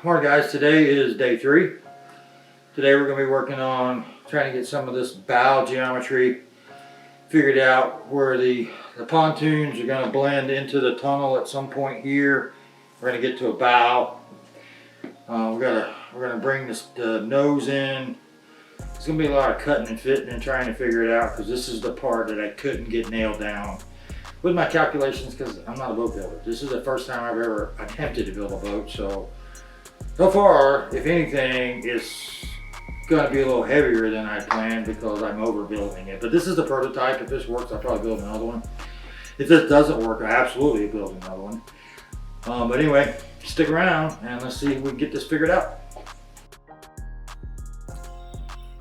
Morning guys, today is day 3. Today we're going to be working on trying to get some of this bow geometry figured out, where the pontoons are going to blend into the tunnel at some point here. We're going to get to a bow. We're going to bring the nose in. It's going to be a lot of cutting and fitting and trying to figure it out, because this is the part that I couldn't get nailed down with my calculations, because I'm not a boat builder. This is the first time I've ever attempted to build a boat, so far, if anything, it's going to be a little heavier than I planned because I'm overbuilding it. But this is the prototype. If this works, I'll probably build another one. If this doesn't work, I absolutely build another one. But anyway, stick around and let's see if we can get this figured out.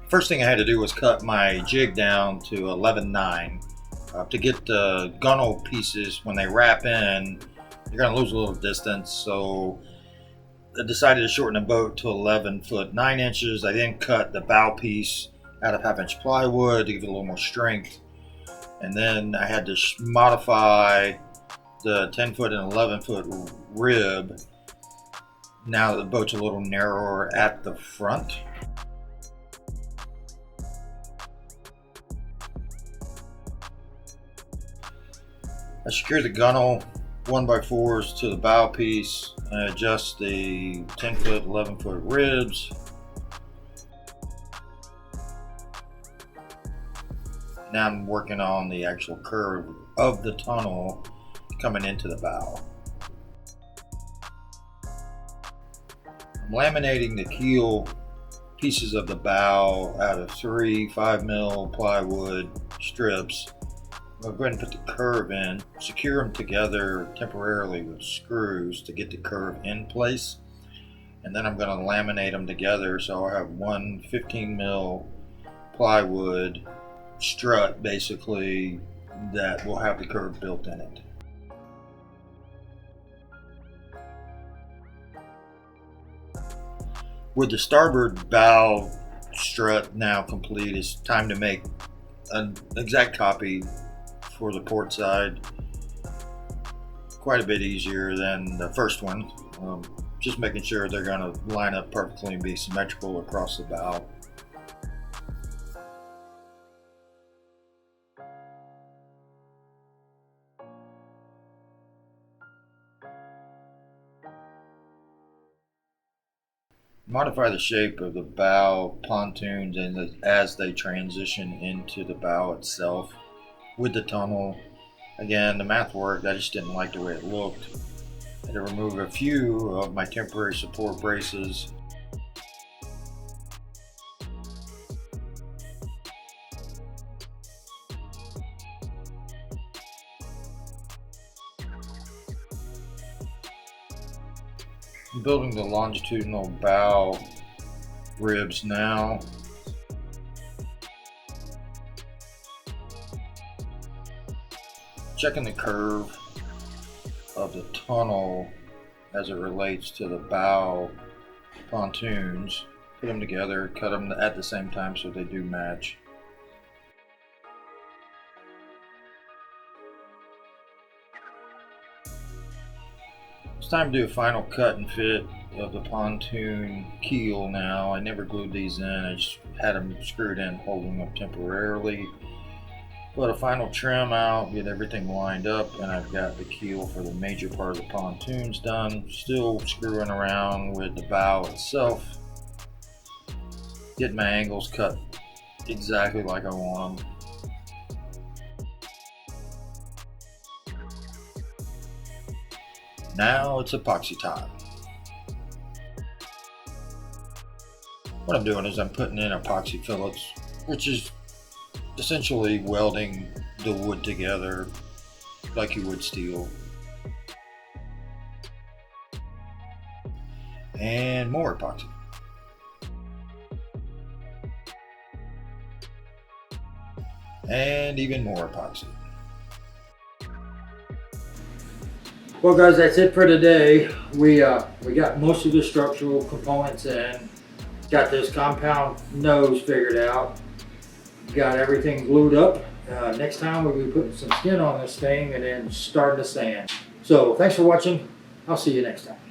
First thing I had to do was cut my jig down to 11.9 to get the gunnel pieces. When they wrap in, you're going to lose a little distance, so I decided to shorten the boat to 11 foot 9 inches. I then cut the bow piece out of 1/2 inch plywood to give it a little more strength. And then I had to modify the 10 foot and 11 foot rib. Now the boat's a little narrower at the front. I secured the gunnel 1x4s to the bow piece and adjust the 10 foot, 11 foot ribs. Now I'm working on the actual curve of the tunnel coming into the bow. I'm laminating the keel pieces of the bow out of 3 5mm plywood strips. I'll go ahead and put the curve in, secure them together temporarily with screws to get the curve in place, and then I'm going to laminate them together, so I have one 15mm plywood strut basically that will have the curve built in it. With the starboard bow strut now complete, it's time to make an exact copy for the port side. Quite a bit easier than the first one. Just making sure they're going to line up perfectly and be symmetrical across the bow. Modify the shape of the bow pontoons as they transition into the bow itself. With the tunnel, again, the math worked. I just didn't like the way it looked. I had to remove a few of my temporary support braces. I'm building the longitudinal bow ribs now. Checking the curve of the tunnel as it relates to the bow pontoons. Put them together, cut them at the same time so they do match. It's time to do a final cut and fit of the pontoon keel now. I never glued these in, I just had them screwed in, holding them up temporarily. Put a final trim out, get everything lined up, and I've got the keel for the major part of the pontoons done. Still screwing around with the bow itself. Getting my angles cut exactly like I want them. Now it's epoxy time. What I'm doing is I'm putting in epoxy fillets, which is essentially welding the wood together like you would steel. And more epoxy. And even more epoxy. Well guys, that's it for today. We got most of the structural components in. Got this compound nose figured out. Got everything glued up. Next time we'll be putting some skin on this thing and then starting to sand. So thanks for watching. I'll see you next time.